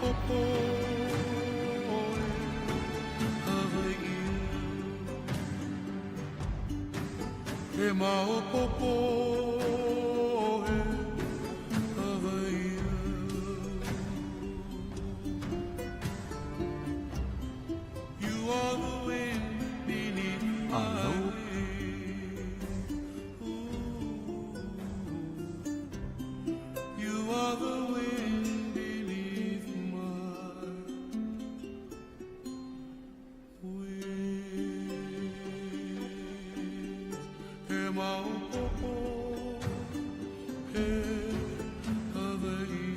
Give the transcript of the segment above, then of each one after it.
maopopo e Hawaii. He maopopo e Hawaii. You are the wind beneath my You are the wind beneath my wings. Hey, maopopo, hey, Hawaii.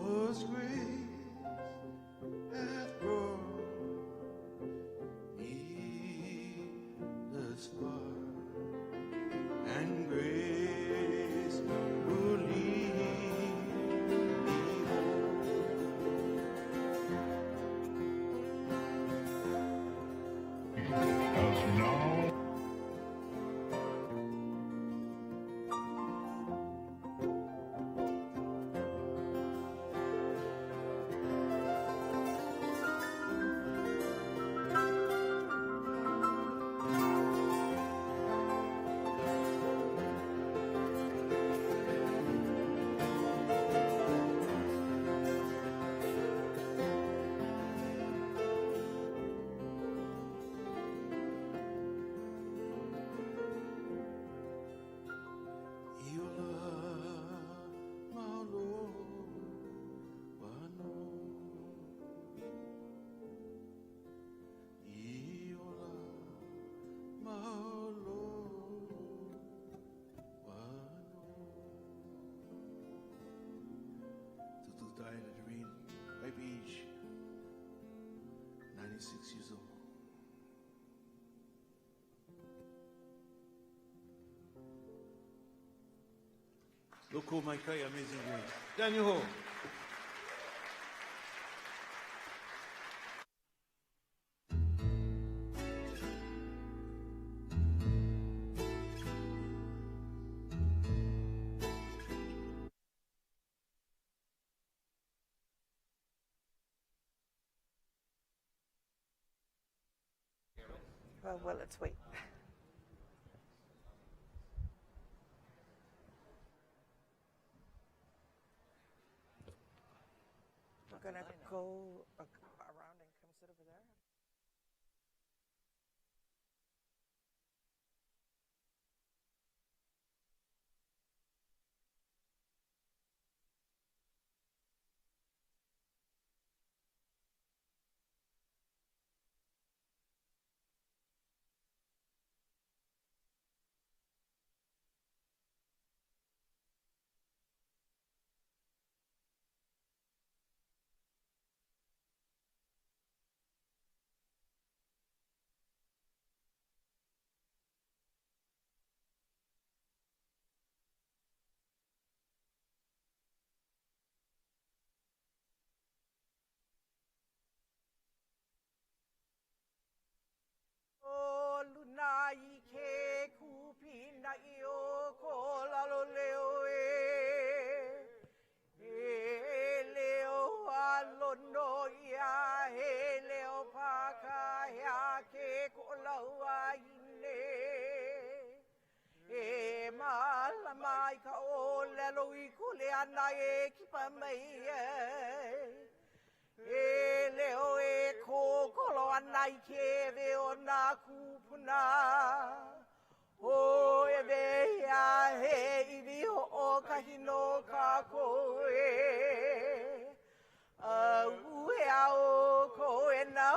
'Twas grace hath brought me thus far, and grace will lead me home. As now. Died at Green Bay Beach, 96 years old. Loko mai kai, Amazing Grace. Daniel Ho. Well, let's wait. We're gonna go around and come sit over there. O luna I ke kupina I o ko lalo leo e leo alono ia e leo paka ia ke ko laua ine e mala mai ka o lelo I kule ana e kipa mai e leo e kokolo ana I ke veo na kupuna o e vea he I viho o kahino ka koe au e au ko e na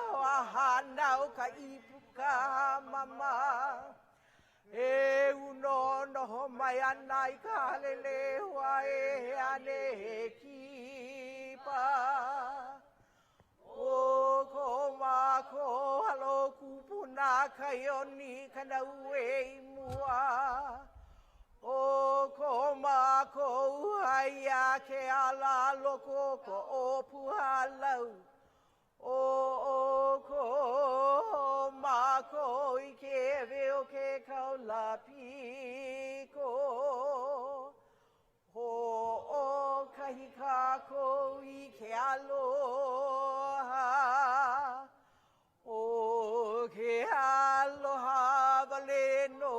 hana o ka ipuka mama e uno no mai ana I ka lele wa e ane he kipa o ko ma ko halo kupuna kaioni kana ue I mua o ko ma ko haia ke ala loko ko o puhalau o ko ma ko I ke veo ke kaulapiko o kahi kako I ke aloha o ke aloha valeno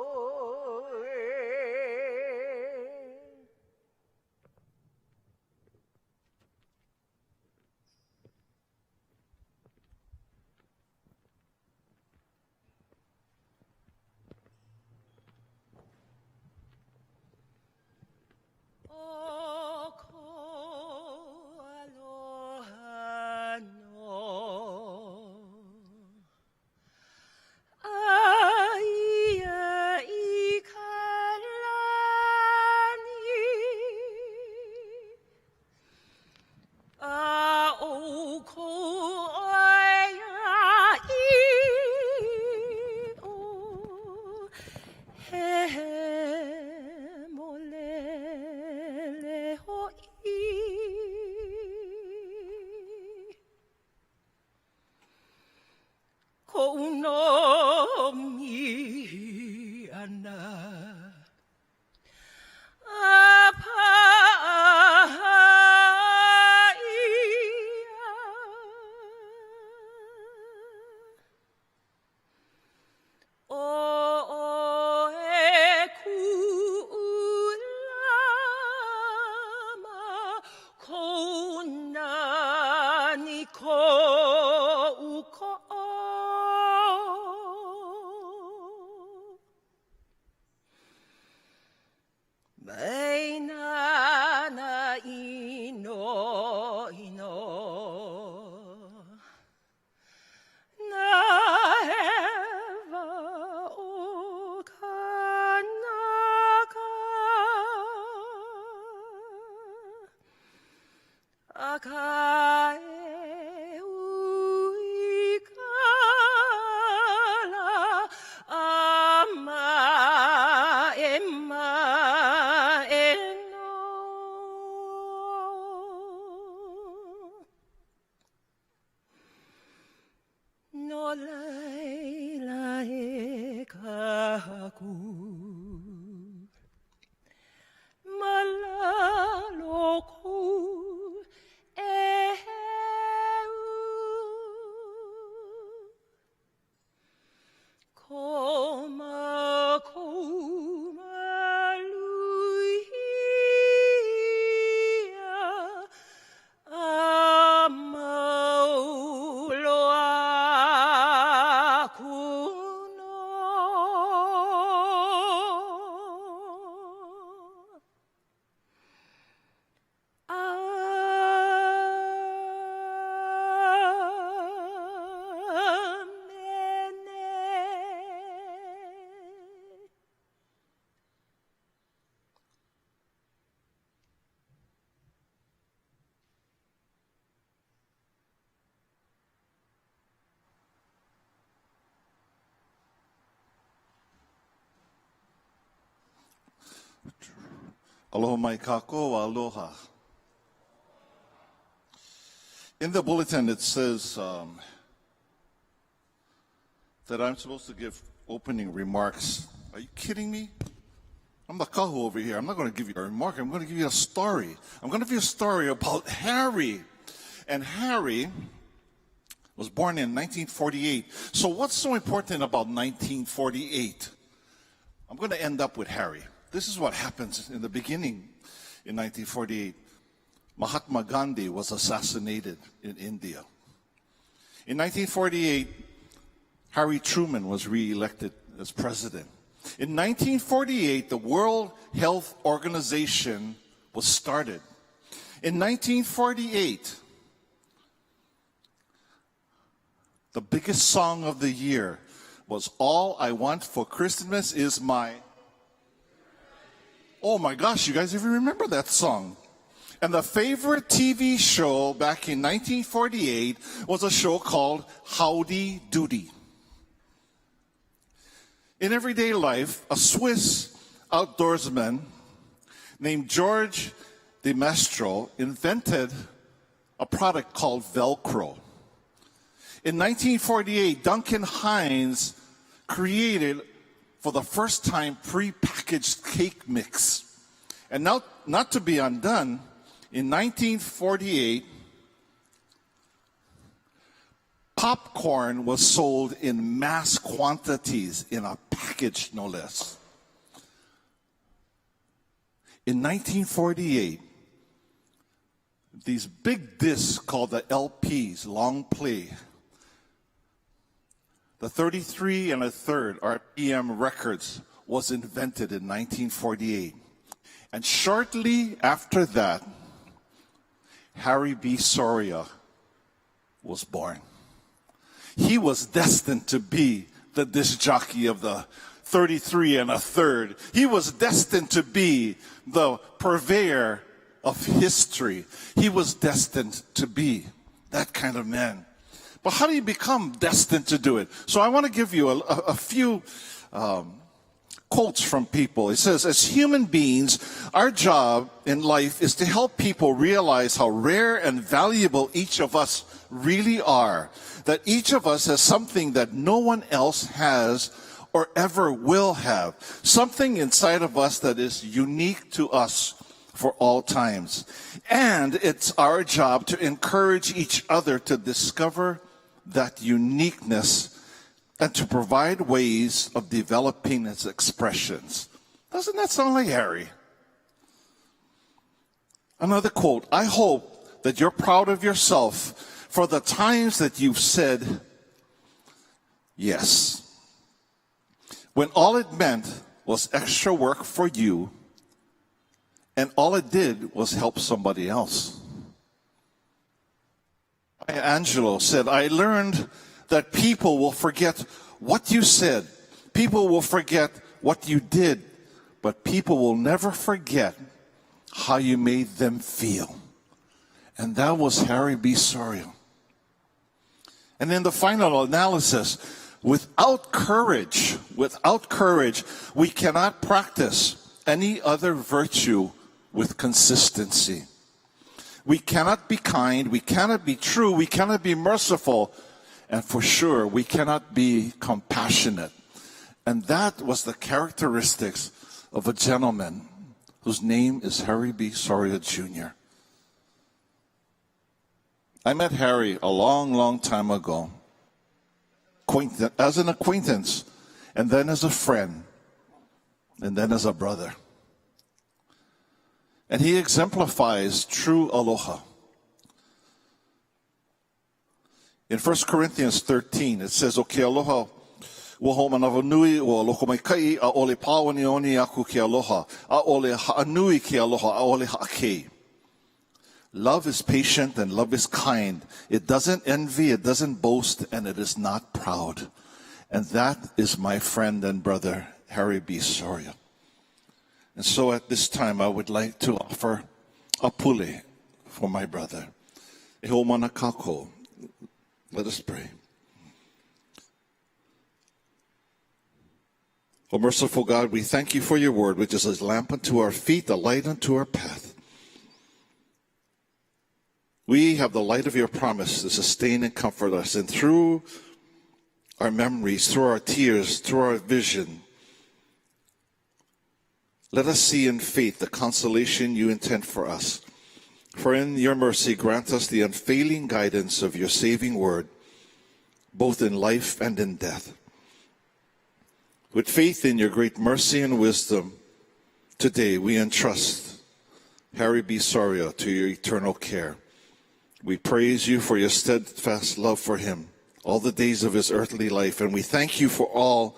Aloha mai kako, aloha. In the bulletin it says that I'm supposed to give opening remarks. Are you kidding me? I'm the kahu over here. I'm not going to give you a remark. I'm going to give you a story. I'm going to give you a story about Harry. And Harry was born in 1948. So what's so important about 1948? I'm going to end up with Harry. This is what happens in the beginning in 1948. Mahatma Gandhi was assassinated in India. In 1948, Harry Truman was re-elected as president. In 1948, the World Health Organization was started. In 1948, the biggest song of the year was All I Want for Christmas Is My... Oh my gosh, you guys even remember that song. And the favorite TV show back in 1948 was a show called Howdy Doody. In everyday life, a Swiss outdoorsman named George de Maestro invented a product called Velcro. In 1948, Duncan Hines created for the first time pre-packaged cake mix. And now, not to be undone, in 1948, popcorn was sold in mass quantities in a package, no less. In 1948, these big discs called the LPs, long play, the 33 1/3 RPM records was invented in 1948. And shortly after that, Harry B. Soria was born. He was destined to be the disc jockey of the 33 1/3. He was destined to be the purveyor of history. He was destined to be that kind of man. But how do you become destined to do it? So I want to give you a few quotes from people. It says, as human beings, our job in life is to help people realize how rare and valuable each of us really are. That each of us has something that no one else has or ever will have. Something inside of us that is unique to us for all times. And it's our job to encourage each other to discover that uniqueness and to provide ways of developing its expressions. Doesn't that sound like Harry? Another quote, I hope that you're proud of yourself for the times that you've said yes, when all it meant was extra work for you and all it did was help somebody else. Angelo said, I learned that people will forget what you said. People will forget what you did, but people will never forget how you made them feel. And that was Harry B. Soria. And in the final analysis, without courage, we cannot practice any other virtue with consistency. We cannot be kind, we cannot be true, we cannot be merciful, and for sure, we cannot be compassionate. And that was the characteristics of a gentleman whose name is Harry B. Soria Jr. I met Harry a long, long time ago, as an acquaintance, and then as a friend, and then as a brother. And he exemplifies true aloha. In 1 Corinthians 13, it says, "O ke aloha, waho manawa nui o loko mai kai, a ole pāwani oni aku ke aloha, a ole ha'anui ke aloha, a ole ha'akei." Love is patient and love is kind. It doesn't envy, it doesn't boast, and it is not proud. And that is my friend and brother, Harry B. Soria. And so at this time, I would like to offer a pule for my brother. E ho mana kako. Let us pray. O merciful God, we thank you for your word, which is a lamp unto our feet, a light unto our path. We have the light of your promise to sustain and comfort us. And through our memories, through our tears, through our vision, let us see in faith the consolation you intend for us. For in your mercy, grant us the unfailing guidance of your saving word, both in life and in death. With faith in your great mercy and wisdom, today we entrust Harry B. Soria to your eternal care. We praise you for your steadfast love for him all the days of his earthly life, and we thank you for all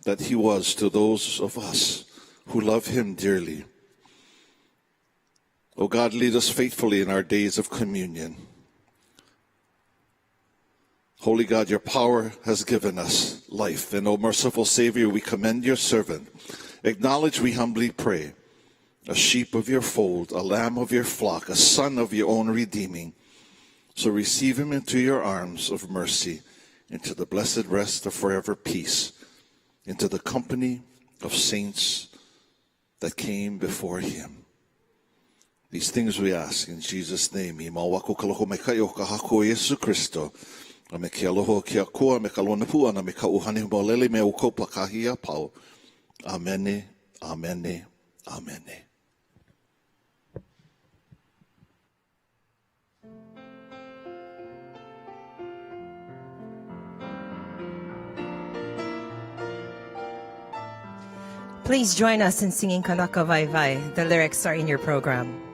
that he was to those of us who love him dearly. O God, lead us faithfully in our days of communion. Holy God, your power has given us life, and O merciful Savior, we commend your servant. Acknowledge, we humbly pray, a sheep of your fold, a lamb of your flock, a son of your own redeeming. So receive him into your arms of mercy, into the blessed rest of forever peace, into the company of saints that came before him. These things we ask in Jesus' name. I mawako kaloho mai kai o kahako Yesu Kristo. A me ke aloho ke akua me kalona puana me ka uhane maulele me ukopa kahia pau. Amene, amene, amene. Please join us in singing Kanaka Vai Vai. The lyrics are in your program.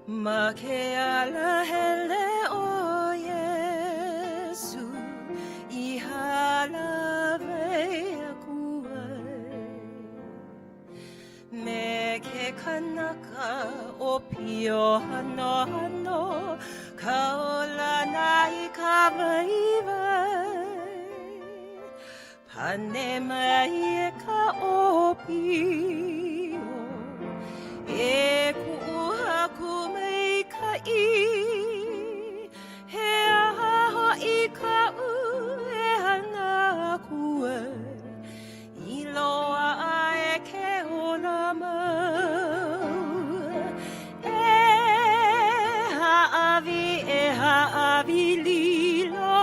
Makeala hele o Yesu, ihala veakua. Me ke kanaka o pio hano hano, kaola nai ka vai vai. Pane mai ka o pio, e kuha kumei ka I, he aha I ka u e hana kua, I loa e ke ona mau, e haavi lilo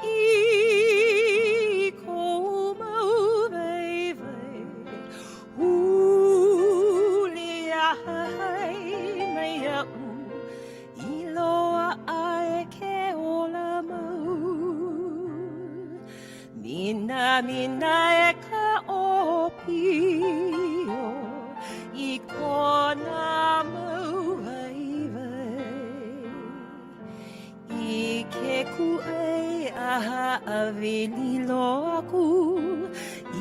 I ko mau vai vai, huli ahai mai au, I loa ai ke ola mau, mina mina e ka o pio, I kona mau vai vai, I ke ku'ei aha awili lo aku,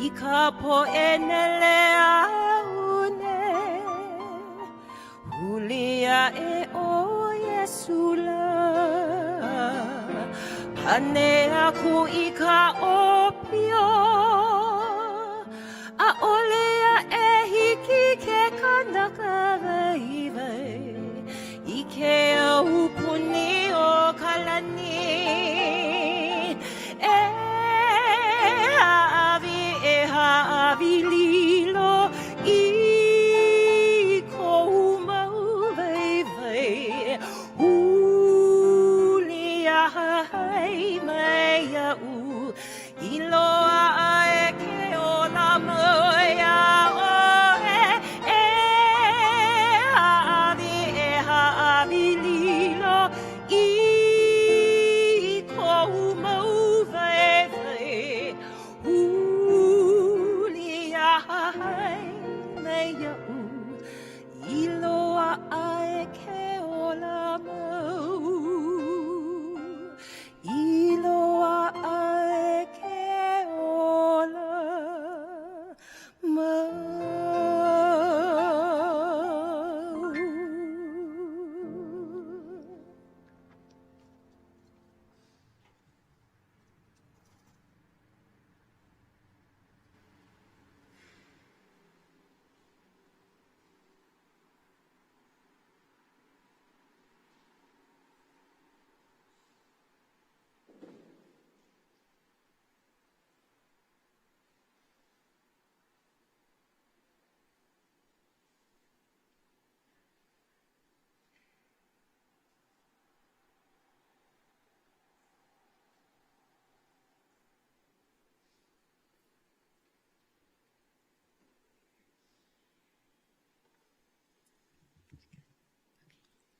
I ka po'enele aune, hulia e o Yesula, pane aku I ka opio, a ole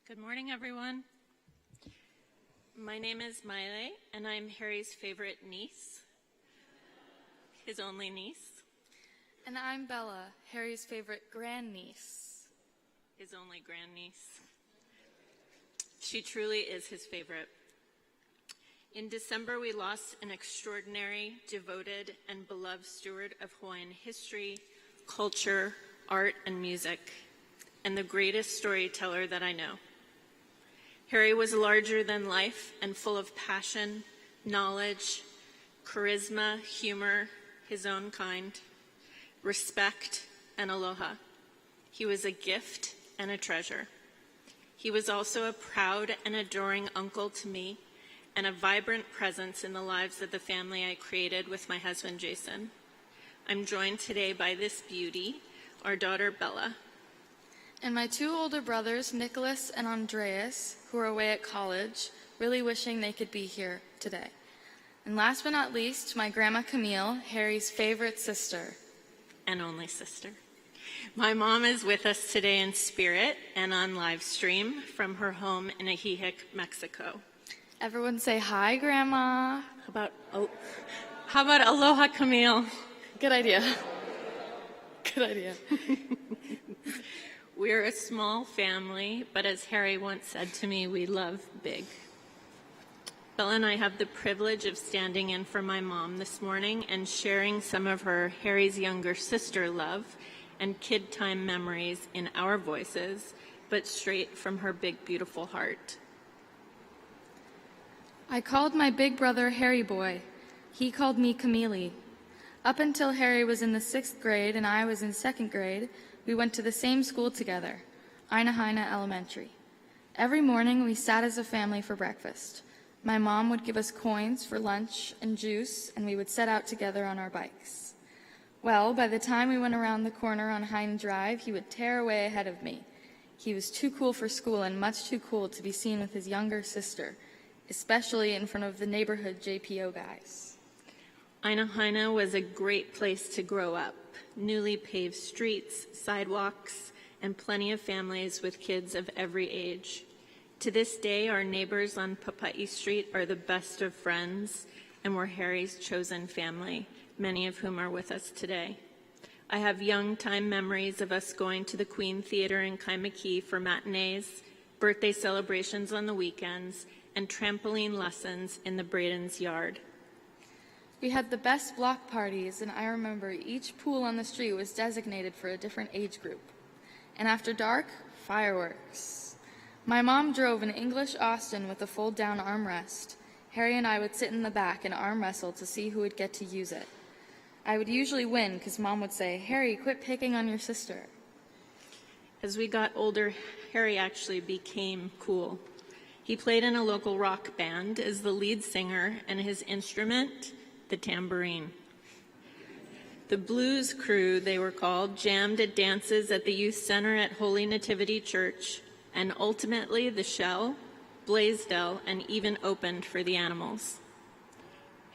Good morning, everyone. My name is Maile, and I'm Harry's favorite niece, his only niece, And I'm Bella, Harry's favorite grandniece. his only grandniece. She truly is his favorite. In December, we lost an extraordinary, devoted, and beloved steward of Hawaiian history, culture, art, and music, and the greatest storyteller that I know. Harry was larger than life and full of passion, knowledge, charisma, humor, his own kind, respect, and aloha. He was a gift and a treasure. He was also a proud and adoring uncle to me and a vibrant presence in the lives of the family I created with my husband, Jason. I'm joined today by this beauty, our daughter, Bella. And my two older brothers, Nicholas and Andreas, who are away at college, really wishing they could be here today. And last but not least, my grandma Camille, Harry's favorite sister. And only sister. My mom is with us today in spirit and on live stream from her home in Ajijic, Mexico. Everyone say hi, Grandma. How about aloha, Camille? Good idea. Good idea. We're a small family, but as Harry once said to me, we love big. Bella and I have the privilege of standing in for my mom this morning and sharing some of her Harry's younger sister love and kid time memories in our voices, but straight from her big, beautiful heart. I called my big brother Harry Boy. He called me Camille. Up until Harry was in the 6th grade and I was in 2nd grade, we went to the same school together, Kawaiahaʻo Elementary. Every morning we sat as a family for breakfast. My mom would give us coins for lunch and juice, and we would set out together on our bikes. Well, by the time we went around the corner on Hine Drive, he would tear away ahead of me. He was too cool for school and much too cool to be seen with his younger sister, especially in front of the neighborhood JPO guys. Kawaiahaʻo was a great place to grow up. Newly paved streets, sidewalks, and plenty of families with kids of every age. To this day, our neighbors on Papa'i Street are the best of friends and were Harry's chosen family, many of whom are with us today. I have young time memories of us going to the Queen Theater in Kaimuki for matinees, birthday celebrations on the weekends, and trampoline lessons in the Braden's yard. We had the best block parties, and I remember each pool on the street was designated for a different age group. And after dark, fireworks. My mom drove an English Austin with a fold-down armrest. Harry and I would sit in the back and arm wrestle to see who would get to use it. I would usually win because Mom would say, "Harry, quit picking on your sister." As we got older, Harry actually became cool. He played in a local rock band as the lead singer, and his instrument, the tambourine. The Blues Crew, they were called, jammed at dances at the Youth Center at Holy Nativity Church, and ultimately the Shell, Blaisdell, and even opened for the Animals.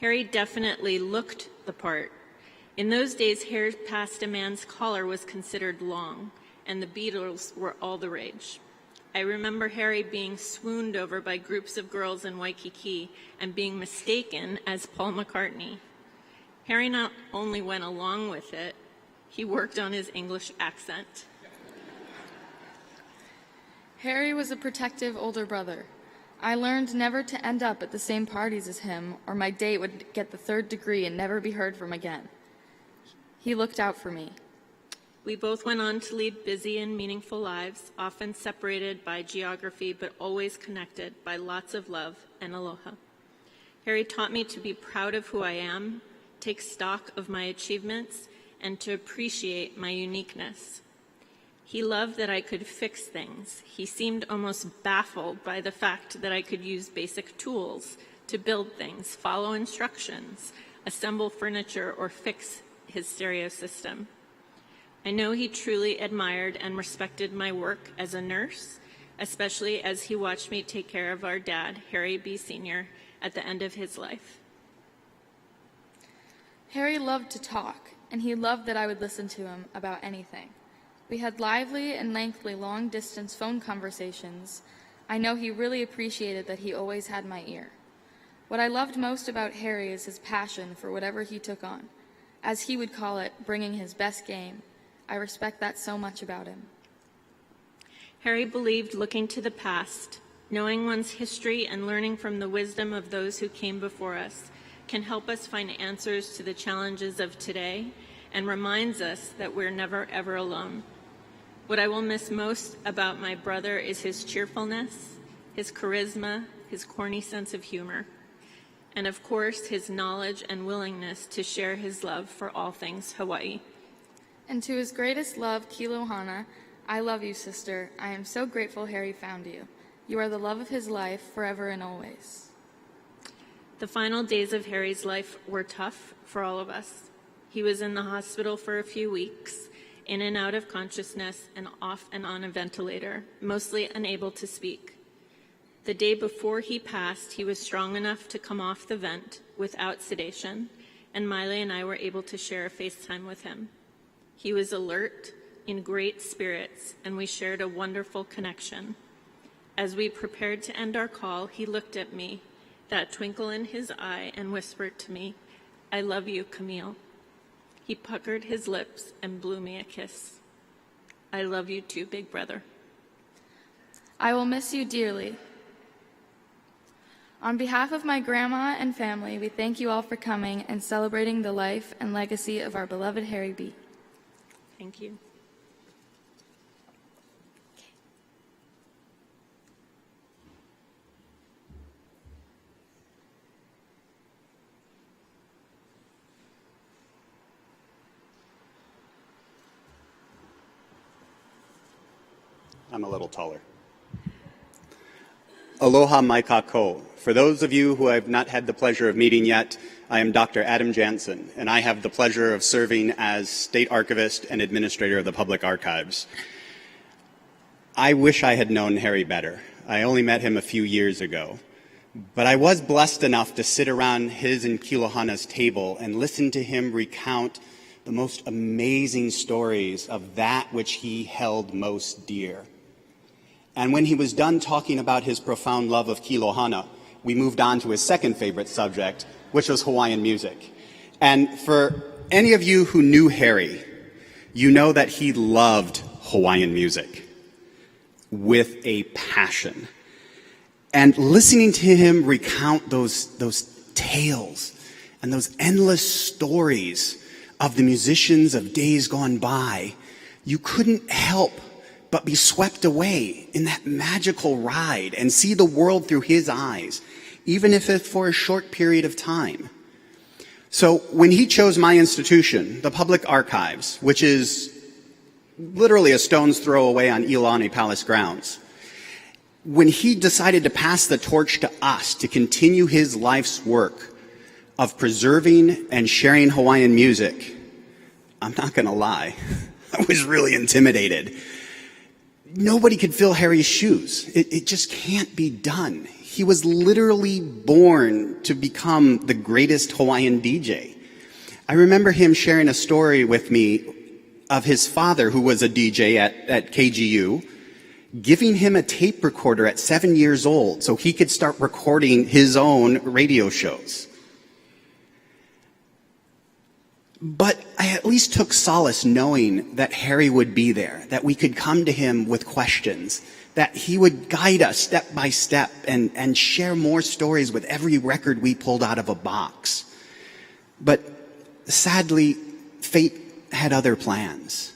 Harry definitely looked the part. In those days, hair past a man's collar was considered long, and the Beatles were all the rage. I remember Harry being swooned over by groups of girls in Waikiki and being mistaken as Paul McCartney. Harry not only went along with it, he worked on his English accent. Harry was a protective older brother. I learned never to end up at the same parties as him, or my date would get the 3rd degree and never be heard from again. He looked out for me. We both went on to lead busy and meaningful lives, often separated by geography, but always connected by lots of love and aloha. Harry taught me to be proud of who I am, take stock of my achievements, and to appreciate my uniqueness. He loved that I could fix things. He seemed almost baffled by the fact that I could use basic tools to build things, follow instructions, assemble furniture, or fix his stereo system. I know he truly admired and respected my work as a nurse, especially as he watched me take care of our dad, Harry B. Sr., at the end of his life. Harry loved to talk, and he loved that I would listen to him about anything. We had lively and lengthy long-distance phone conversations, I know he really appreciated that he always had my ear. What I loved most about Harry is his passion for whatever he took on. As he would call it, bringing his best game. I respect that so much about him. Harry believed looking to the past, knowing one's history and learning from the wisdom of those who came before us can help us find answers to the challenges of today and reminds us that we're never, ever alone. What I will miss most about my brother is his cheerfulness, his charisma, his corny sense of humor, and of course, his knowledge and willingness to share his love for all things Hawaii. And to his greatest love, Kilohana, I love you, sister. I am so grateful Harry found you. You are the love of his life, forever and always. The final days of Harry's life were tough for all of us. He was in the hospital for a few weeks, in and out of consciousness and off and on a ventilator, mostly unable to speak. The day before he passed, he was strong enough to come off the vent without sedation, and Miley and I were able to share a FaceTime with him. He was alert, in great spirits, and we shared a wonderful connection. As we prepared to end our call, he looked at me, that twinkle in his eye, and whispered to me, "I love you, Camille." He puckered his lips and blew me a kiss. I love you too, big brother. I will miss you dearly. On behalf of my grandma and family, we thank you all for coming and celebrating the life and legacy of our beloved Harry B. Thank you. I'm a little taller. Aloha mai kako. For those of you who I have not had the pleasure of meeting yet, I am Dr. Adam Jansen, and I have the pleasure of serving as State Archivist and Administrator of the Public Archives. I wish I had known Harry better. I only met him a few years ago. But I was blessed enough to sit around his and Kilohana's table and listen to him recount the most amazing stories of that which he held most dear. And when he was done talking about his profound love of Kilohana, we moved on to his second favorite subject, which was Hawaiian music. And for any of you who knew Harry, you know that he loved Hawaiian music with a passion. And listening to him recount those tales and those endless stories of the musicians of days gone by, you couldn't help but be swept away in that magical ride and see the world through his eyes, even if it's for a short period of time. So when he chose my institution, the Public Archives, which is literally a stone's throw away on Iolani Palace grounds, when he decided to pass the torch to us to continue his life's work of preserving and sharing Hawaiian music, I'm not going to lie, I was really intimidated. Nobody could fill Harry's shoes. It just can't be done. He was literally born to become the greatest Hawaiian DJ. I remember him sharing a story with me of his father, who was a DJ at KGU, giving him a tape recorder at 7 years old so he could start recording his own radio shows. But I at least took solace knowing that Harry would be there, that we could come to him with questions, that he would guide us step by step and share more stories with every record we pulled out of a box. But sadly, fate had other plans.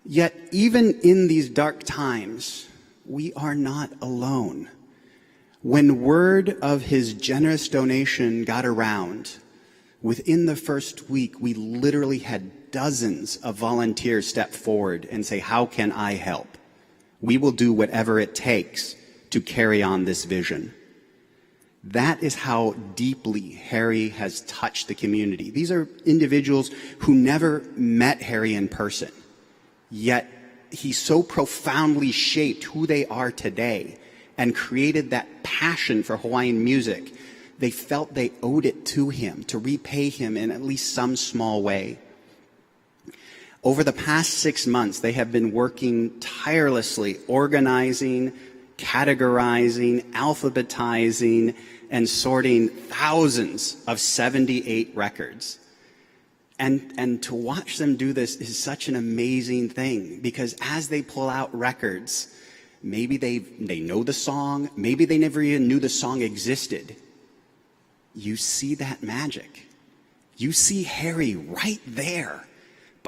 Yet even in these dark times, we are not alone. When word of his generous donation got around, within the first week, we literally had dozens of volunteers step forward and say, "How can I help? We will do whatever it takes to carry on this vision." That is how deeply Harry has touched the community. These are individuals who never met Harry in person, yet he so profoundly shaped who they are today and created that passion for Hawaiian music. They felt they owed it to him to repay him in at least some small way. Over the past 6 months, they have been working tirelessly, organizing categorizing, alphabetizing, and sorting thousands of 78 records. And to watch them do this is such an amazing thing, because as they pull out records, maybe they know the song, maybe they never even knew the song existed. You see that magic. You see Harry right there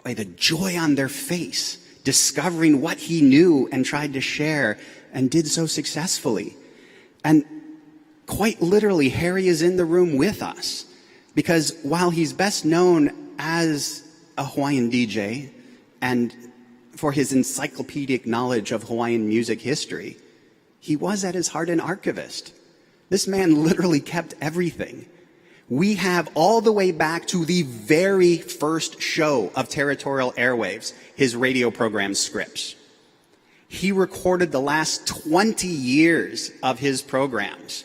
by the joy on their face, discovering what he knew and tried to share and did so successfully. And quite literally, Harry is in the room with us, because while he's best known as a Hawaiian DJ and for his encyclopedic knowledge of Hawaiian music history, he was at his heart an archivist. This man literally kept everything. We have all the way back to the very first show of Territorial Airwaves, his radio program scripts. He recorded the last 20 years of his programs,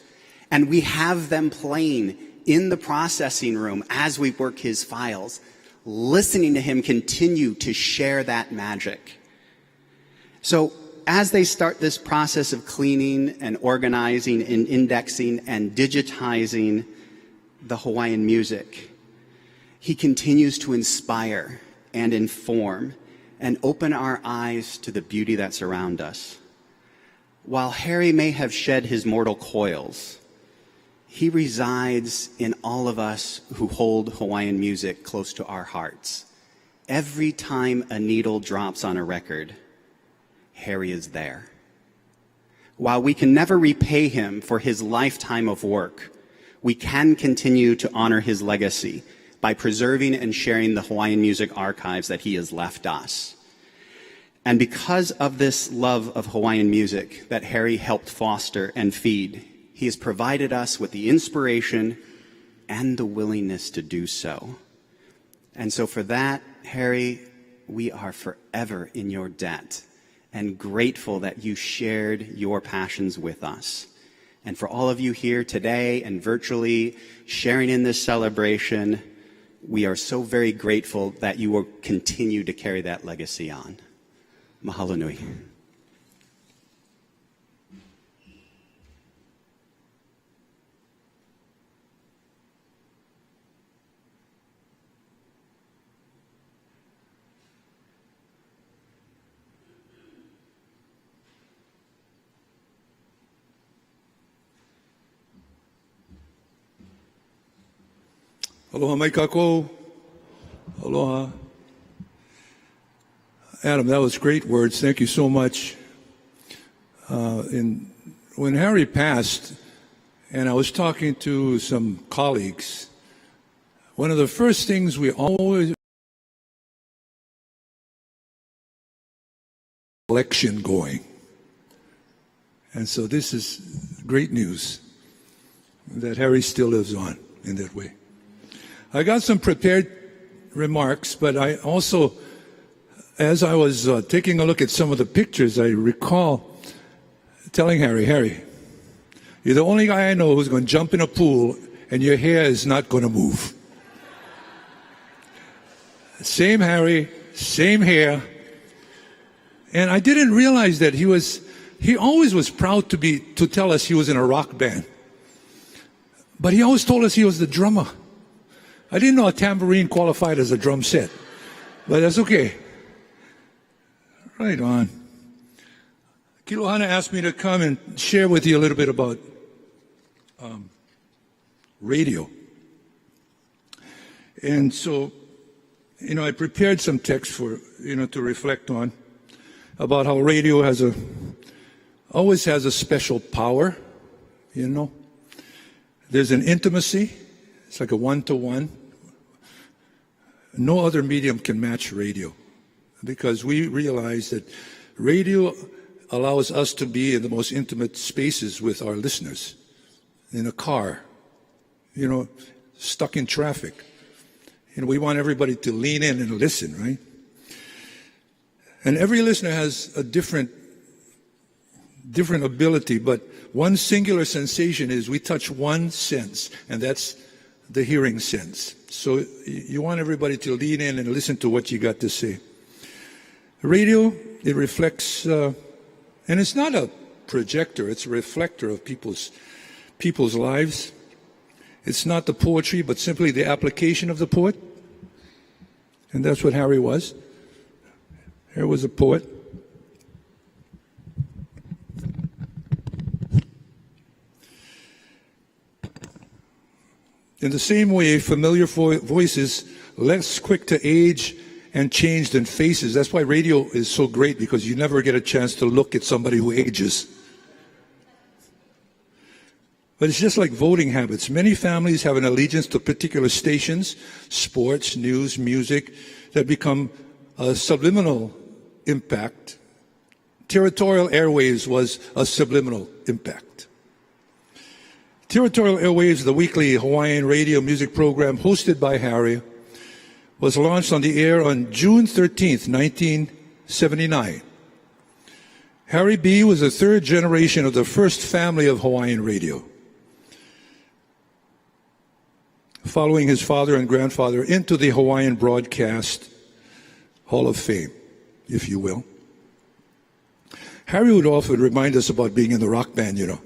and we have them playing in the processing room as we work his files, listening to him continue to share that magic. So as they start this process of cleaning and organizing and indexing and digitizing the Hawaiian music, he continues to inspire and inform and open our eyes to the beauty that's around us. While Harry may have shed his mortal coils, he resides in all of us who hold Hawaiian music close to our hearts. Every time a needle drops on a record, Harry is there. While we can never repay him for his lifetime of work, we can continue to honor his legacy by preserving and sharing the Hawaiian music archives that he has left us. And because of this love of Hawaiian music that Harry helped foster and feed, he has provided us with the inspiration and the willingness to do so. And so for that, Harry, we are forever in your debt and grateful that you shared your passions with us. And for all of you here today and virtually sharing in this celebration, we are so very grateful that you will continue to carry that legacy on. Mahalo nui. Aloha mai kako. Aloha. Adam, that was great words. Thank you so much. When Harry passed, and I was talking to some colleagues, one of the first things we always election going. And so this is great news that Harry still lives on in that way. I got some prepared remarks, but I also, as I was taking a look at some of the pictures, I recall telling Harry, you're the only guy I know who's going to jump in a pool and your hair is not going to move. Same Harry, same hair. And I didn't realize that he always was proud to tell us he was in a rock band. But he always told us he was the drummer. I didn't know a tambourine qualified as a drum set, but that's okay. Right on. Kilohana asked me to come and share with you a little bit about radio. And so, I prepared some text for, to reflect on about how radio always has a special power, There's an intimacy. It's like a one-to-one. No other medium can match radio, because we realize that radio allows us to be in the most intimate spaces with our listeners, in a car, stuck in traffic. We want everybody to lean in and listen, right? And every listener has a different ability, but one singular sensation is we touch one sense, and that's the hearing sense. So you want everybody to lean in and listen to what you got to say. Radio, it reflects, and it's not a projector. It's a reflector of people's lives. It's not the poetry, but simply the application of the poet. And that's what Harry was. Harry was a poet. In the same way, familiar voices, less quick to age and change than faces. That's why radio is so great, because you never get a chance to look at somebody who ages. But it's just like voting habits. Many families have an allegiance to particular stations, sports, news, music, that become a subliminal impact. Territorial Airwaves was a subliminal impact. Territorial Airwaves, the weekly Hawaiian radio music program hosted by Harry, was launched on the air on June 13th, 1979. Harry B. was the third generation of the first family of Hawaiian radio, following his father and grandfather into the Hawaiian Broadcast Hall of Fame, if you will. Harry would often remind us about being in the rock band, you know.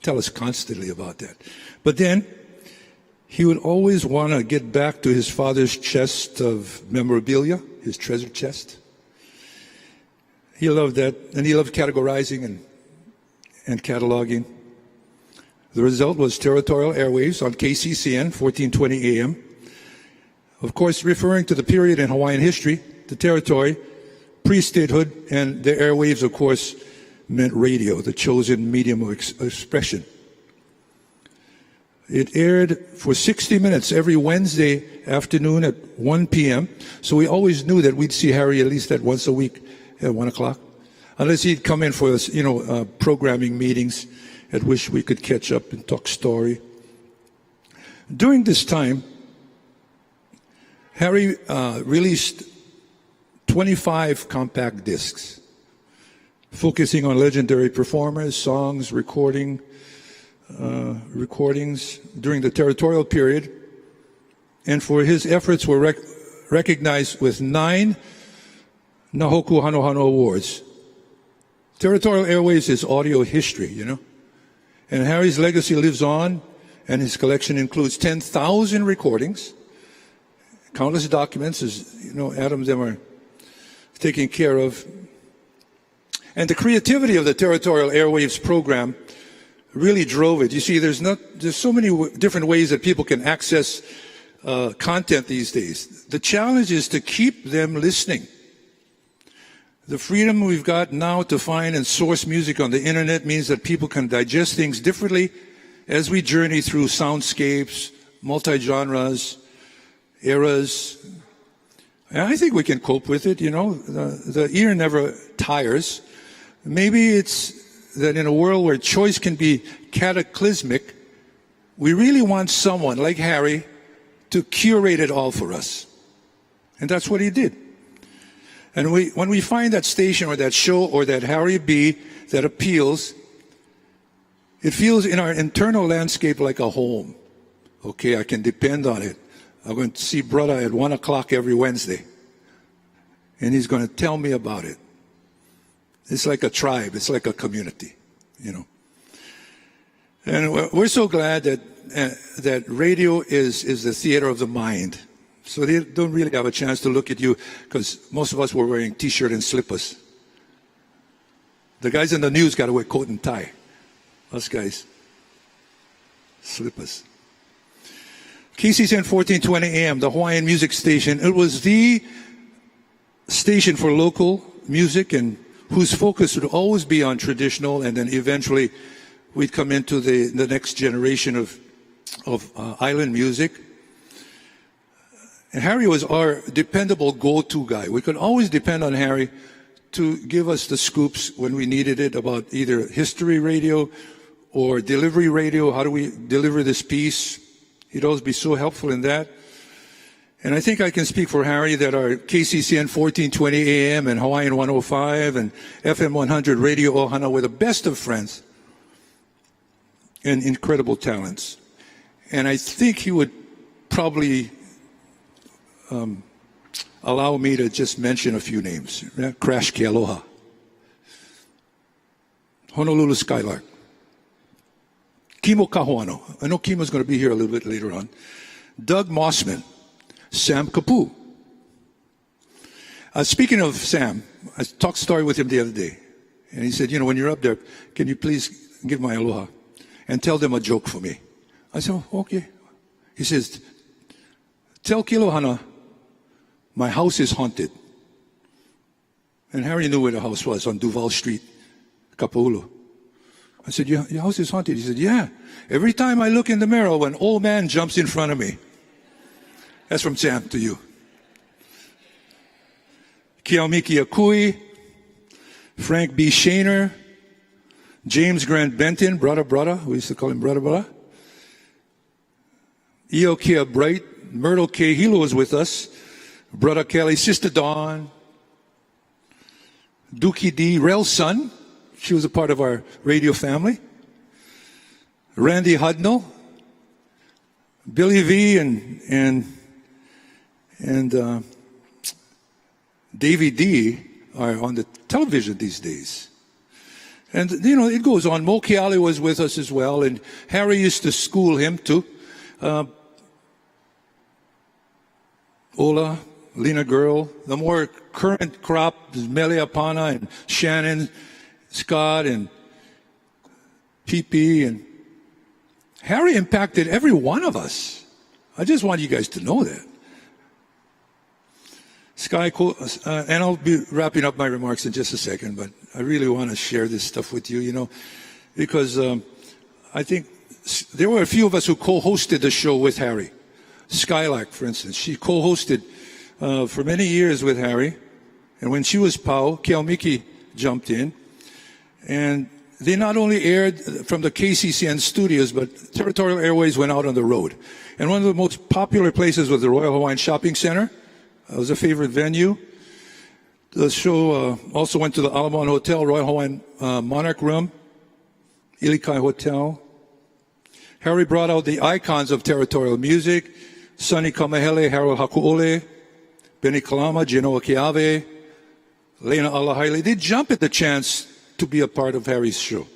Tell us constantly about that. But then he would always want to get back to his father's chest of memorabilia, his treasure chest. He loved that, and he loved categorizing and cataloging. The result was Territorial Airwaves on KCCN, 1420 AM. Of course, referring to the period in Hawaiian history, the territory, pre-statehood, and the airwaves, of course, meant radio, the chosen medium of expression. It aired for 60 minutes every Wednesday afternoon at 1 p.m. So we always knew that we'd see Harry at least at once a week at 1 o'clock. Unless he'd come in for, programming meetings at which we could catch up and talk story. During this time, Harry released 25 compact discs, focusing on legendary performers, songs, recordings during the territorial period, and for his efforts were recognized with 9 Nahoku Hanohano Awards. Territorial Airwaves is audio history, you know, and Harry's legacy lives on, and his collection includes 10,000 recordings, countless documents, as you know, Adam them are taken care of. And the creativity of the Territorial Airwaves program really drove it. You see, there's so many different ways that people can access content these days. The challenge is to keep them listening. The freedom we've got now to find and source music on the internet means that people can digest things differently as we journey through soundscapes, multi-genres, eras. And I think we can cope with it, you know. The ear never tires. Maybe it's that in a world where choice can be cataclysmic, we really want someone like Harry to curate it all for us. And that's what he did. And when we find that station or that show or that Harry B that appeals, it feels in our internal landscape like a home. Okay, I can depend on it. I'm going to see brother at 1 o'clock every Wednesday. And he's going to tell me about it. It's like a tribe. It's like a community, you know. And we're so glad that radio is the theater of the mind. So they don't really have a chance to look at you because most of us were wearing T-shirt and slippers. The guys in the news got to wear coat and tie. Us guys, slippers. KCCN 1420 AM, the Hawaiian music station. It was the station for local music and whose focus would always be on traditional, and then eventually we'd come into the next generation of island music. And Harry was our dependable go-to guy. We could always depend on Harry to give us the scoops when we needed it about either history radio or delivery radio. How do we deliver this piece? He'd always be so helpful in that. And I think I can speak for Harry that our KCCN 1420 AM and Hawaiian 105 and FM 100 Radio Ohana were the best of friends and incredible talents. And I think he would probably allow me to just mention a few names. Crash Ke Aloha, Honolulu Skylark. Kimo Kahuano. I know Kimo's going to be here a little bit later on. Doug Mossman. Sam Kapu. Speaking of Sam, I talked story with him the other day. And he said, when you're up there, can you please give my aloha and tell them a joke for me? I said, oh, okay. He says, tell Kilohana, my house is haunted. And Harry knew where the house was, on Duval Street, Kapa'ulu. I said, your house is haunted? He said, yeah. Every time I look in the mirror, an old man jumps in front of me. That's from Sam to you. Kiaumiki Akui, Frank B. Shaner, James Grant Benton, brother, we used to call him brother. Iokia Bright, Myrtle K. Hilo was with us, brother Kelly, sister Dawn, Dookie D. Rel's son, she was a part of our radio family, Randy Hudnall, Billy V. and Davey D. are on the television these days. And, it goes on. Mo Keali was with us as well, and Harry used to school him too. Ola, Lena Girl, the more current crop is Melia Pana and Shannon, Scott, and PP, and Harry impacted every one of us. I just want you guys to know that. Sky, and I'll be wrapping up my remarks in just a second, but I really want to share this stuff with you, because I think there were a few of us who co-hosted the show with Harry. Skylark, for instance, she co-hosted for many years with Harry, and when she was Pau, Kiaumiki jumped in, and they not only aired from the KCCN studios, but Territorial Airwaves went out on the road. And one of the most popular places was the Royal Hawaiian Shopping Center. It was a favorite venue. The show also went to the Alamon Hotel, Royal Hawaiian Monarch Room, Ilikai Hotel. Harry brought out the icons of territorial music, Sonny Kamahele, Harold Haku'ole, Benny Kalama, Genoa Keave, Lena Alahaile. They jumped at the chance to be a part of Harry's show.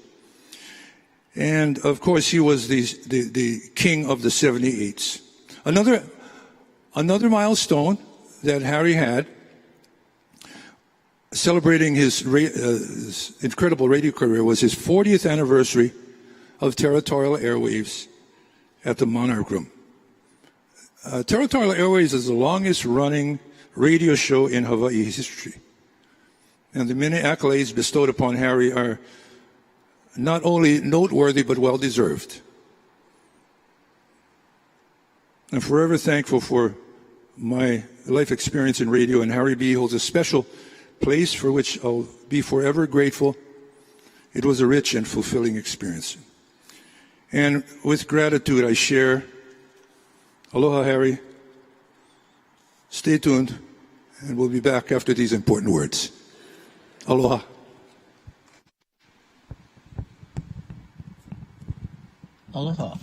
And of course, he was the king of the 78s. Another milestone that Harry had, celebrating his incredible radio career, was his 40th anniversary of Territorial Airwaves at the Monarch Room. Territorial Airwaves is the longest running radio show in Hawaii history. And the many accolades bestowed upon Harry are not only noteworthy, but well-deserved. I'm forever thankful for my life experience in radio, and Harry B. holds a special place for which I'll be forever grateful. It was a rich and fulfilling experience. And with gratitude, I share, aloha, Harry. Stay tuned, and we'll be back after these important words. Aloha. Aloha.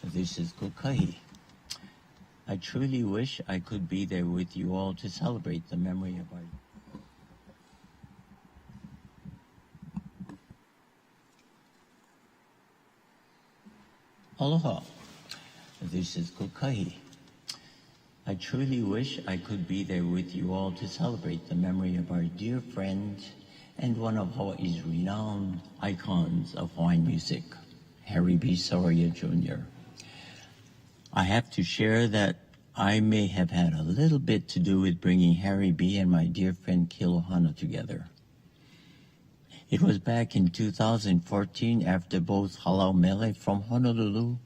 This is Kokahi. I truly wish I could be there with you all to celebrate the memory of our... Aloha. This is Kokahi. I truly wish I could be there with you all to celebrate the memory of our dear friend and one of Hawaii's renowned icons of Hawaiian music, Harry B. Soria Jr. I have to share that I may have had a little bit to do with bringing Harry B. and my dear friend Kilohana together. It was back in 2014 after both Halau Mele from Honolulu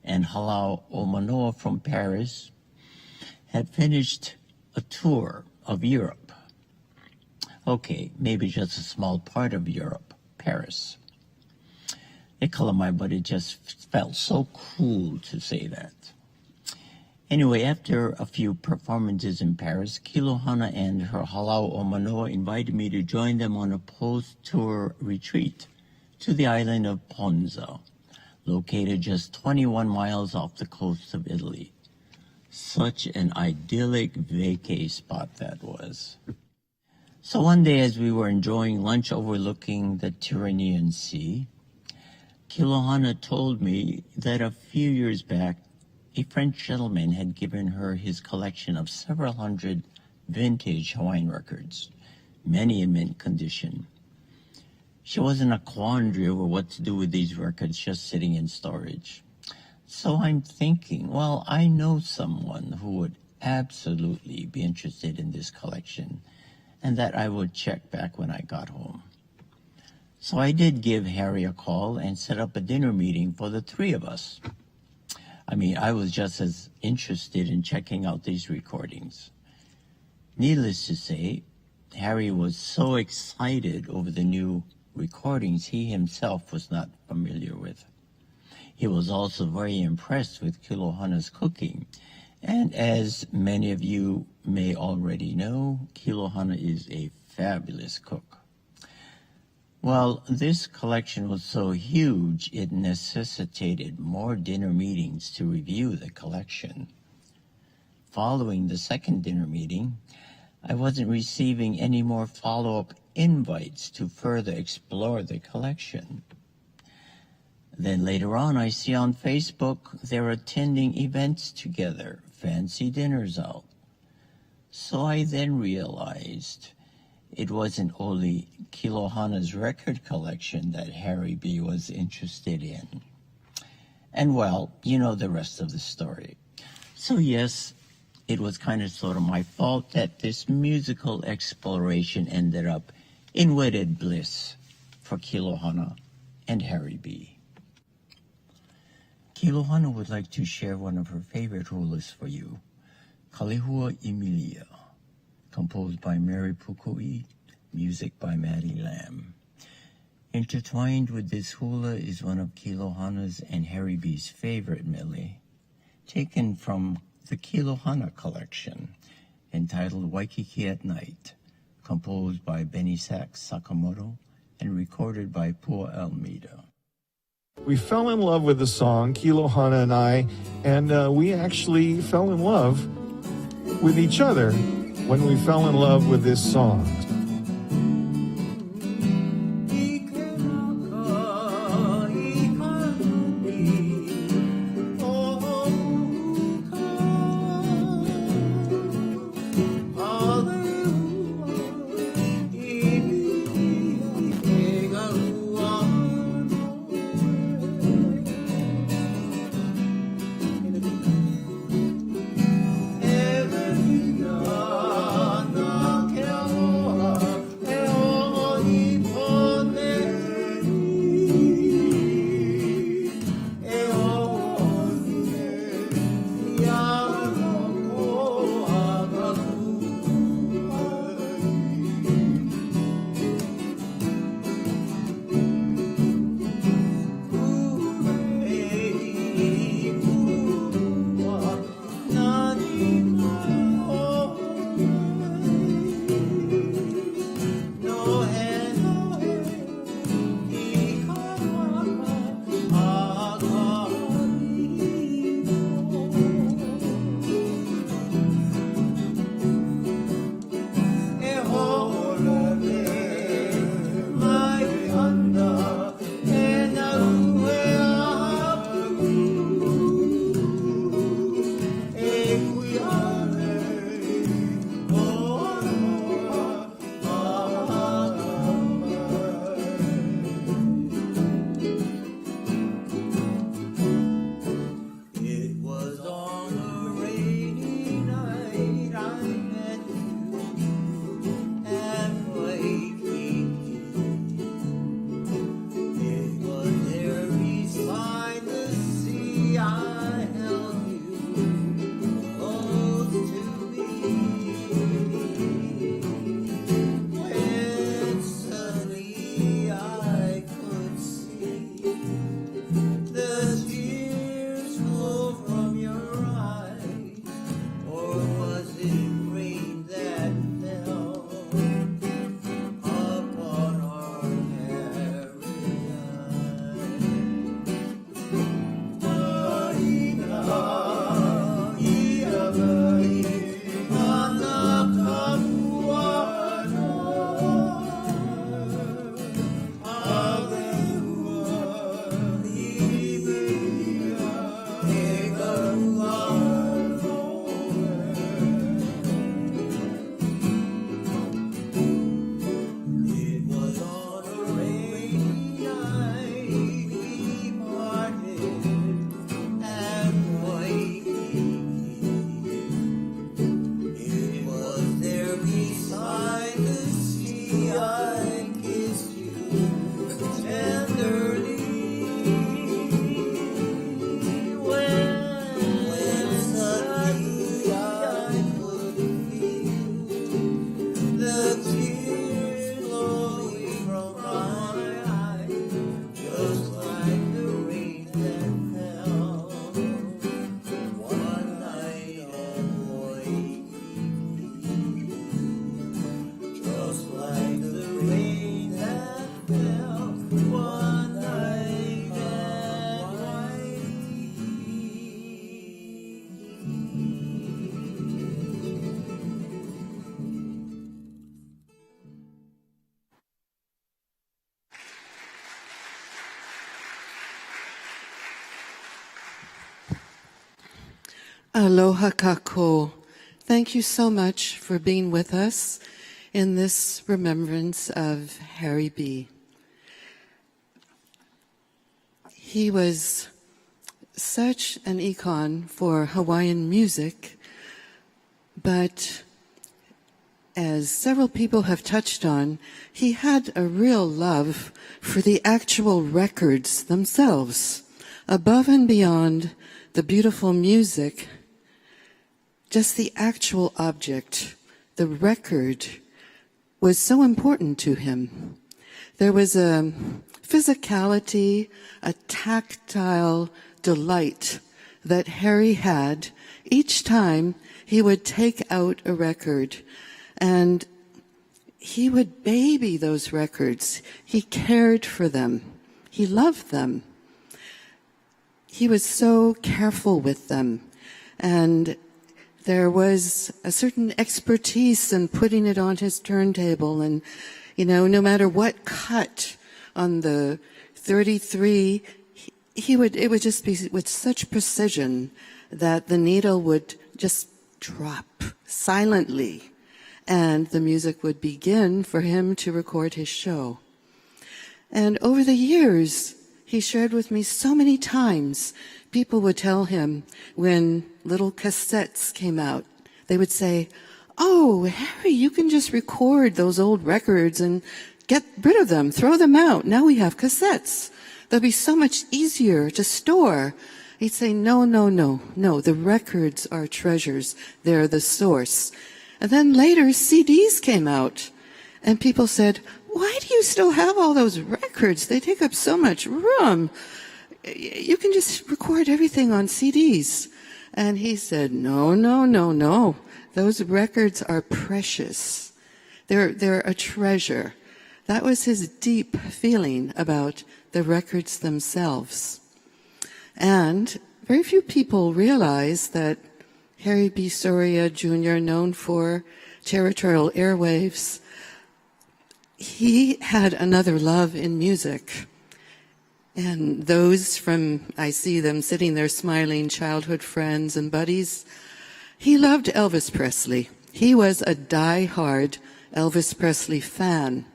and Halau Omanoa from Paris had finished a tour of Europe. Okay, maybe just a small part of Europe, Paris. But it just felt so cool to say that. Anyway, after a few performances in Paris, Kilohana and her Halau o Manoa invited me to join them on a post-tour retreat to the island of Ponza, located just 21 miles off the coast of Italy. Such an idyllic vacay spot that was. So one day as we were enjoying lunch overlooking the Tyrrhenian Sea, Kilohana told me that a few years back, a French gentleman had given her his collection of several hundred vintage Hawaiian records, many in mint condition. She was in a quandary over what to do with these records just sitting in storage. So I'm thinking, well, I know someone who would absolutely be interested in this collection, and that I would check back when I got home. So I did give Harry a call and set up a dinner meeting for the three of us. I mean, I was just as interested in checking out these recordings. Needless to say, Harry was so excited over the new recordings he himself was not familiar with. He was also very impressed with Kilohana's cooking. And as many of you may already know, Kilohana is a fabulous cook. Well, this collection was so huge, it necessitated more dinner meetings to review the collection. Following the second dinner meeting, I wasn't receiving any more follow-up invites to further explore the collection. Then later on, I see on Facebook they're attending events together, fancy dinners out. So I then realized it wasn't only Kilohana's record collection that Harry B. was interested in. And well, you know the rest of the story. So yes, it was kind of sort of my fault that this musical exploration ended up in wedded bliss for Kilohana and Harry B. Kilohana would like to share one of her favorite hulas for you, Kalehua Emilia, composed by Mary Pukui, music by Maddie Lamb. Intertwined with this hula is one of Kilohana's and Harry B.'s favorite mele, taken from the Kilohana collection, entitled Waikiki at Night, composed by Benny Sachs Sakamoto and recorded by Pua Almeida. We fell in love with the song, Kilohana and I, and we actually fell in love with each other when we fell in love with this song. Aloha kako. Thank you so much for being with us in this remembrance of Harry B. He was such an icon for Hawaiian music, but as several people have touched on, he had a real love for the actual records themselves. Above and beyond the beautiful music, just the actual object, the record, was so important to him. There was a physicality, a tactile delight that Harry had each time he would take out a record, and he would baby those records. He cared for them. He loved them. He was so careful with them, and there was a certain expertise in putting it on his turntable, and, no matter what cut on the 33, it would just be with such precision that the needle would just drop silently, and the music would begin for him to record his show. And over the years, he shared with me so many times, people would tell him when little cassettes came out, they would say, "Oh, Harry, you can just record those old records and get rid of them, throw them out. Now we have cassettes. They'll be so much easier to store." He'd say, no, the records are treasures. They're the source. And then later, CDs came out, and people said, "Why do you still have all those records? They take up so much room. You can just record everything on CDs." And he said, no. Those records are precious. They're a treasure. That was his deep feeling about the records themselves. And very few people realize that Harry B. Soria Jr., known for Territorial Airwaves, he had another love in music. And those I see them sitting there smiling, childhood friends and buddies, he loved Elvis Presley. He was a die-hard Elvis Presley fan.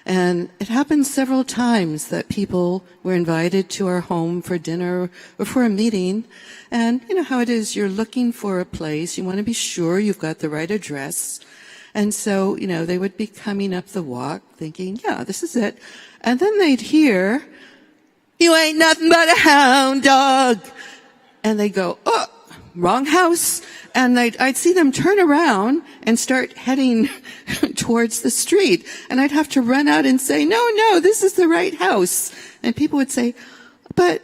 And it happened several times that people were invited to our home for dinner or for a meeting. And you know how it is, you're looking for a place, you want to be sure you've got the right address. And so, they would be coming up the walk thinking, yeah, this is it. And then they'd hear, "You ain't nothing but a hound dog." And they'd go, "Oh, wrong house." And I'd see them turn around and start heading towards the street. And I'd have to run out and say, no, this is the right house. And people would say, "But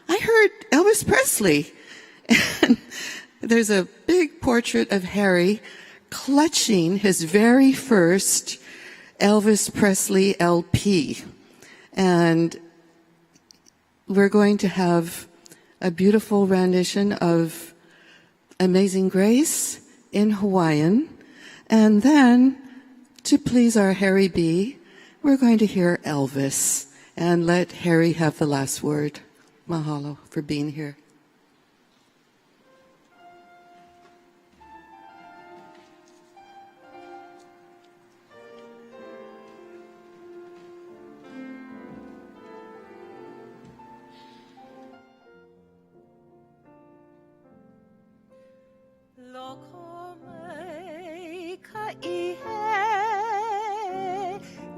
I heard Elvis Presley." And there's a big portrait of Harry clutching his very first Elvis Presley LP. And we're going to have a beautiful rendition of Amazing Grace in Hawaiian. And then, to please our Harry B., we're going to hear Elvis and let Harry have the last word. Mahalo for being here. Loko mai ka ihe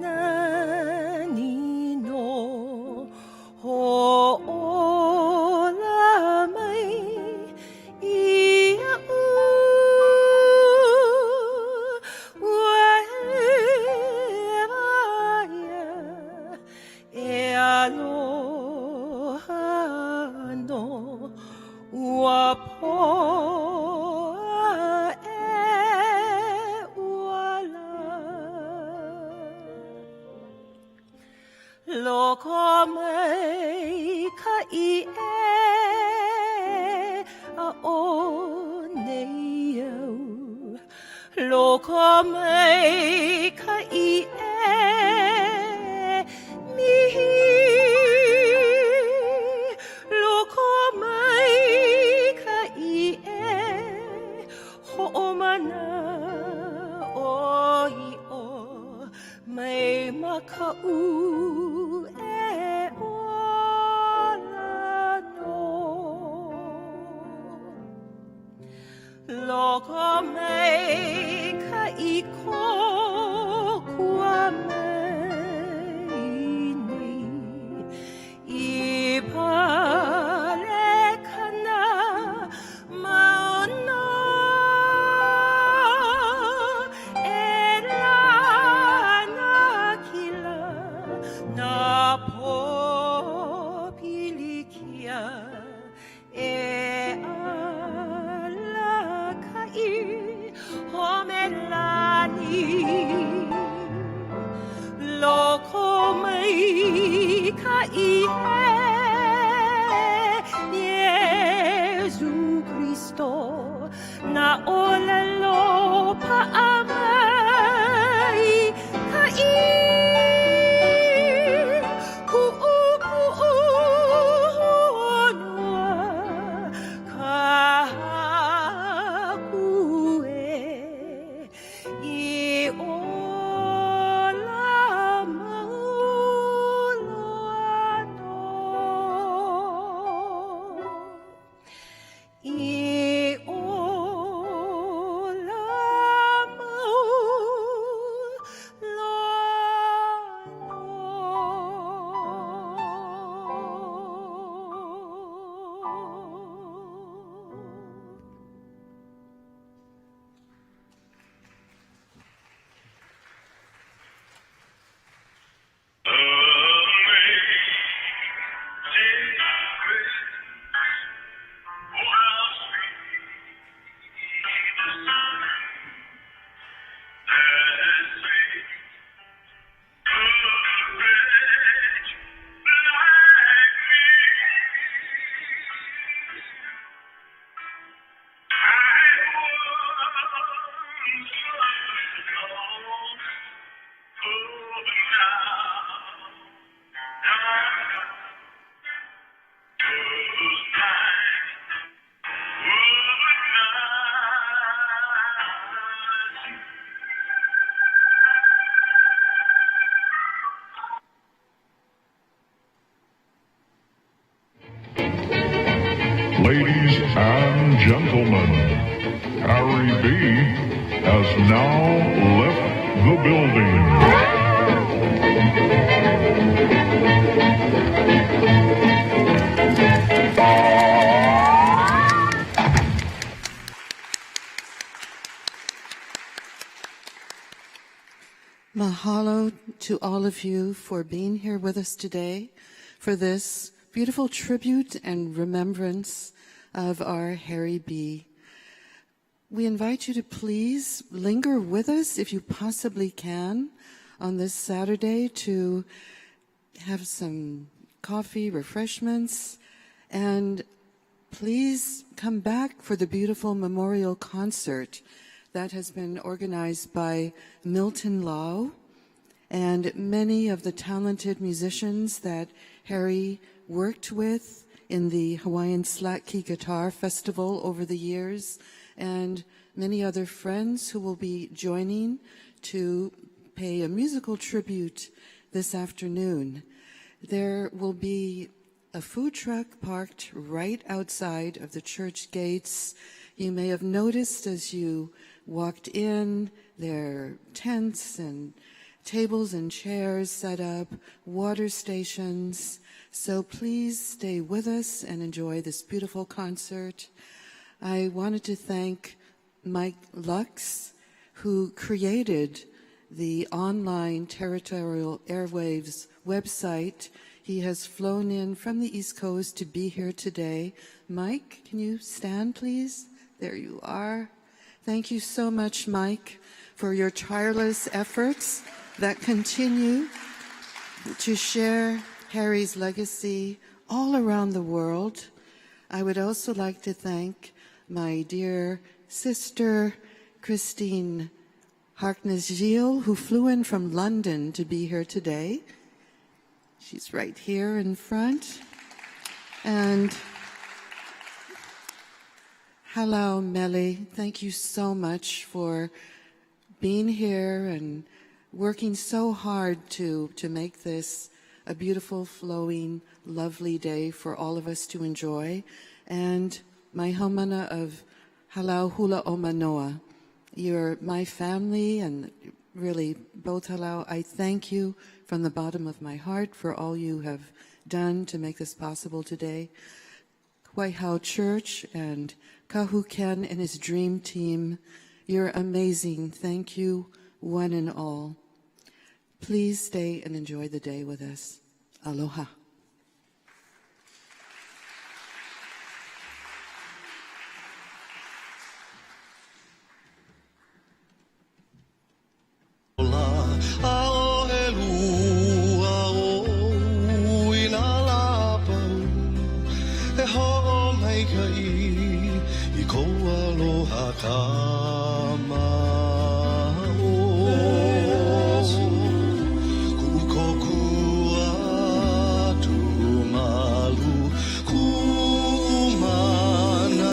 nani no ho'ola mai ia uaia e aloha no uapo loko mai ka I a o nei au. Loko mai ka I mihi. Loko mai ka I ka'u e ola no. Loko mei ka'iko kua mei ni. Ipale kana mauna. Na po pilikia e ala kai homelani loko mai kai Yesu Cristo na olalo pa amai kai Ladies and gentlemen, Harry B. has now left the building. Mahalo to all of you for being here with us today for this beautiful tribute and remembrance of our Harry B. We invite you to please linger with us if you possibly can on this Saturday to have some coffee, refreshments, and please come back for the beautiful memorial concert that has been organized by Milton Lau and many of the talented musicians that Harry worked with in the Hawaiian Slack Key Guitar Festival over the years, and many other friends who will be joining to pay a musical tribute this afternoon. There will be a food truck parked right outside of the church gates. You may have noticed as you walked in, there are tents and tables and chairs set up, water stations. So please stay with us and enjoy this beautiful concert. I wanted to thank Mike Lux, who created the online Territorial Airwaves website. He has flown in from the East Coast to be here today. Mike, can you stand, please? There you are. Thank you so much, Mike, for your tireless efforts that continue to share Harry's legacy all around the world. I would also like to thank my dear sister, Christine Harkness-Gilles, who flew in from London to be here today. She's right here in front. And hello, Melly. Thank you so much for being here and working so hard to make this a beautiful, flowing, lovely day for all of us to enjoy. And my haumana of Halau Hula o Manoa, you're my family, and really both Halau, I thank you from the bottom of my heart for all you have done to make this possible today. Kawaiahaʻo Church and Kahu Ken and his dream team, you're amazing. Thank you, one and all. Please stay and enjoy the day with us. Aloha. Aloha ka